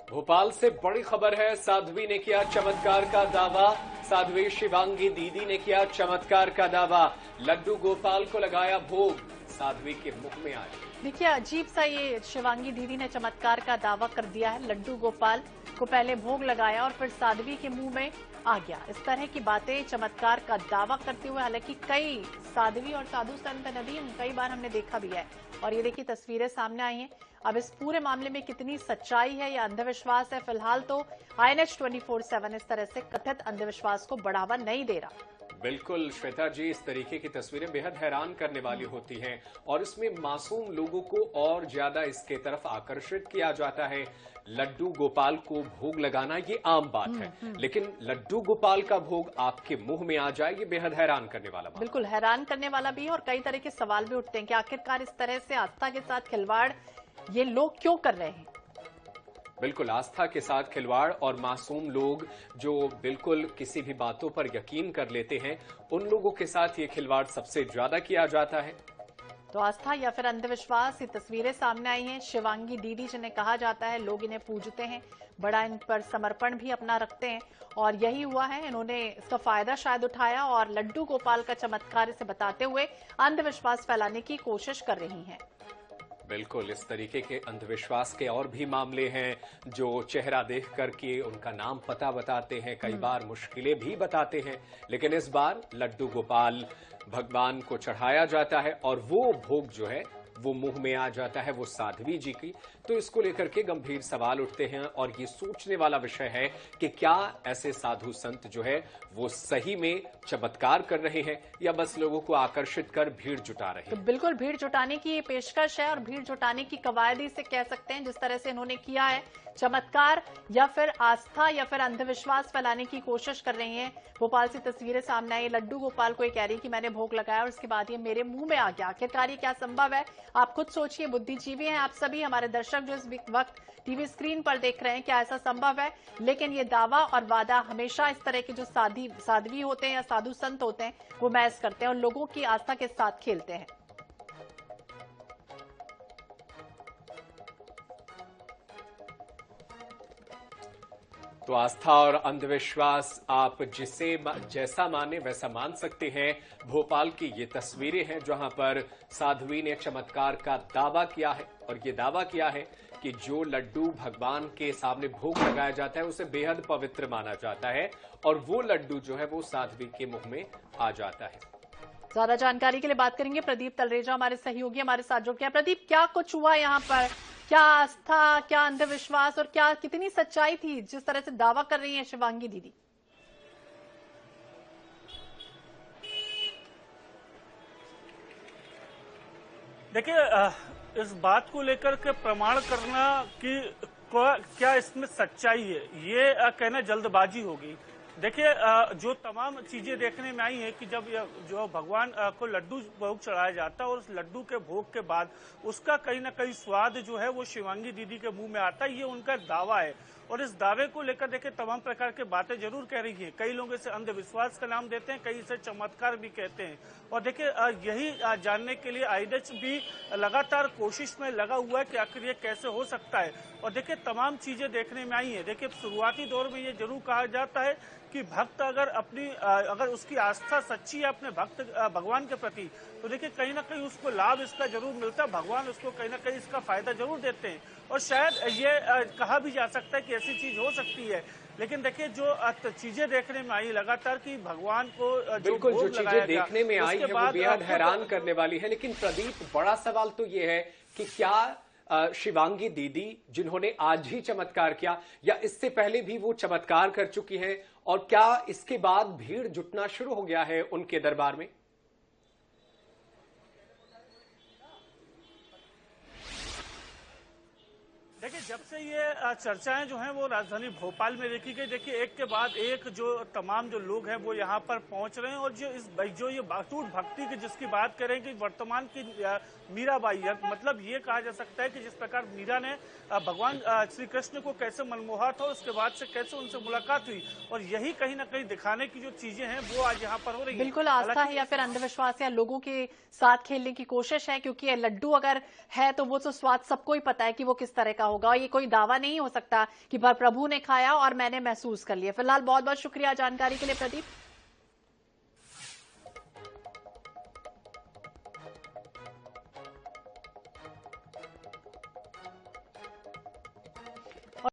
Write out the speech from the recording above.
भोपाल से बड़ी खबर है। साध्वी ने किया चमत्कार का दावा। साध्वी शिवांगी दीदी ने किया चमत्कार का दावा। लड्डू गोपाल को लगाया भोग, साध्वी के मुख में आया। देखिए, अजीब सा ये शिवांगी दीदी ने चमत्कार का दावा कर दिया है। लड्डू गोपाल को पहले भोग लगाया और फिर साध्वी के मुंह में आ गया। इस तरह की बातें चमत्कार का दावा करते हुए हालांकि कई साध्वी और साधु संत नदी कई बार हमने देखा भी है। और ये देखिए तस्वीरें सामने आई हैं। अब इस पूरे मामले में कितनी सच्चाई है या अंधविश्वास है, फिलहाल तो INH 24/7 इस तरह से कथित अंधविश्वास को बढ़ावा नहीं दे रहा। बिल्कुल श्वेता जी, इस तरीके की तस्वीरें बेहद हैरान करने वाली होती हैं और इसमें मासूम लोगों को और ज्यादा इसके तरफ आकर्षित किया जाता है। लड्डू गोपाल को भोग लगाना ये आम बात है, लेकिन लड्डू गोपाल का भोग आपके मुंह में आ जाए, ये बेहद हैरान करने वाला बात। बिल्कुल हैरान करने वाला भी है और कई तरह के सवाल भी उठते हैं कि आखिरकार इस तरह से आस्था के साथ खिलवाड़ ये लोग क्यों कर रहे हैं। बिल्कुल आस्था के साथ खिलवाड़ और मासूम लोग जो बिल्कुल किसी भी बातों पर यकीन कर लेते हैं, उन लोगों के साथ ये खिलवाड़ सबसे ज्यादा किया जाता है। तो आस्था या फिर अंधविश्वास, ये तस्वीरें सामने आई हैं। शिवांगी दीदी जिन्हें कहा जाता है, लोग इन्हें पूजते हैं, बड़ा इन पर समर्पण भी अपना रखते हैं और यही हुआ है। इन्होंने इसका फायदा शायद उठाया और लड्डू गोपाल का चमत्कार इसे बताते हुए अंधविश्वास फैलाने की कोशिश कर रही हैं। बिल्कुल इस तरीके के अंधविश्वास के और भी मामले हैं जो चेहरा देख करके उनका नाम पता बताते हैं, कई बार मुश्किलें भी बताते हैं, लेकिन इस बार लड्डू गोपाल भगवान को चढ़ाया जाता है और वो भोग जो है वो मुंह में आ जाता है, वो साध्वी जी की। तो इसको लेकर के गंभीर सवाल उठते हैं और ये सोचने वाला विषय है कि क्या ऐसे साधु संत जो है वो सही में चमत्कार कर रहे हैं या बस लोगों को आकर्षित कर भीड़ जुटा रहे हैं। तो बिल्कुल भीड़ जुटाने की ये पेशकश है और भीड़ जुटाने की कवायद से कह सकते हैं जिस तरह से इन्होंने किया है। चमत्कार या फिर आस्था या फिर अंधविश्वास फैलाने की कोशिश कर रही हैं। भोपाल से तस्वीरें सामने आई। लड्डू गोपाल को ये कह रही कि मैंने भोग लगाया और उसके बाद ये मेरे मुंह में आ गया। आखिरकार ये क्या संभव है, आप खुद सोचिए। बुद्धिजीवी हैं आप सभी, हमारे दर्शक जो इस वक्त टीवी स्क्रीन पर देख रहे हैं, क्या ऐसा संभव है। लेकिन ये दावा और वादा हमेशा इस तरह के जो साध्वी होते हैं या साधु संत होते हैं वो महज करते हैं और लोगों की आस्था के साथ खेलते हैं। तो आस्था और अंधविश्वास आप जिसे जैसा माने वैसा मान सकते हैं। भोपाल की ये तस्वीरें हैं जहां पर साध्वी ने चमत्कार का दावा किया है और ये दावा किया है कि जो लड्डू भगवान के सामने भोग लगाया जाता है उसे बेहद पवित्र माना जाता है और वो लड्डू जो है वो साध्वी के मुंह में आ जाता है। ज्यादा जानकारी के लिए बात करेंगे प्रदीप तलरेजा, हमारे सहयोगी हमारे साथ जुड़ गए। प्रदीप, क्या कुछ हुआ यहाँ पर, क्या आस्था, क्या अंधविश्वास और क्या कितनी सच्चाई थी जिस तरह से दावा कर रही है शिवांगी दीदी। देखिए, इस बात को लेकर के प्रमाण करना कि क्या इसमें सच्चाई है, ये कहना जल्दबाजी होगी। देखिए, जो तमाम चीजें देखने में आई है कि जब जो भगवान को लड्डू भोग चढ़ाया जाता है और उस लड्डू के भोग के बाद उसका कहीं ना कहीं स्वाद जो है वो शिवांगी दीदी के मुंह में आता है, ये उनका दावा है। और इस दावे को लेकर देखिए तमाम प्रकार की बातें जरूर कह रही है। कई लोग इसे अंधविश्वास का नाम देते हैं, कई इसे चमत्कार भी कहते हैं। और देखिए यही जानने के लिए INH भी लगातार कोशिश में लगा हुआ है कि आखिर ये कैसे हो सकता है। और देखिए तमाम चीजें देखने में आई है। देखिए शुरुआती दौर में ये जरूर कहा जाता है कि भक्त अगर उसकी आस्था सच्ची है अपने भक्त भगवान के प्रति, तो देखिए कहीं ना कहीं उसको लाभ इसका जरूर मिलता है, भगवान उसको कहीं ना कहीं इसका फायदा जरूर देते हैं। और शायद ये कहा भी जा सकता है कि ऐसी चीज हो सकती है। लेकिन देखिए जो चीजें देखने में आई लगातार कि भगवान को बिल्कुल जो चीजें देखने में आई है वो बेहद हैरान करने वाली है। लेकिन प्रदीप, बड़ा सवाल तो ये है कि क्या शिवांगी दीदी जिन्होंने आज ही चमत्कार किया या इससे पहले भी वो चमत्कार कर चुकी हैं और क्या इसके बाद भीड़ जुटना शुरू हो गया है उनके दरबार में। देखिए जब से ये चर्चाएं जो हैं वो राजधानी भोपाल में देखी गई, देखिए एक के बाद एक जो तमाम जो लोग हैं वो यहाँ पर पहुंच रहे हैं। और जो ये अटूट भक्ति की जिसकी बात करें कि वर्तमान की मीराबाई, मतलब ये कहा जा सकता है कि जिस प्रकार मीरा ने भगवान श्री कृष्ण को कैसे मनमोहा था, उसके बाद से कैसे उनसे मुलाकात हुई, और यही कहीं ना कहीं दिखाने की जो चीजें हैं वो आज यहाँ पर हो रही है। बिल्कुल आस्था है या फिर अंधविश्वास या लोगों के साथ खेलने की कोशिश है, क्योंकि लड्डू अगर है तो वो तो स्वाद सबको ही पता है कि वो किस तरह का होगा। होगा। ये कोई दावा नहीं हो सकता कि प्रभु ने खाया और मैंने महसूस कर लिया। फिलहाल बहुत बहुत शुक्रिया जानकारी के लिए प्रदीप।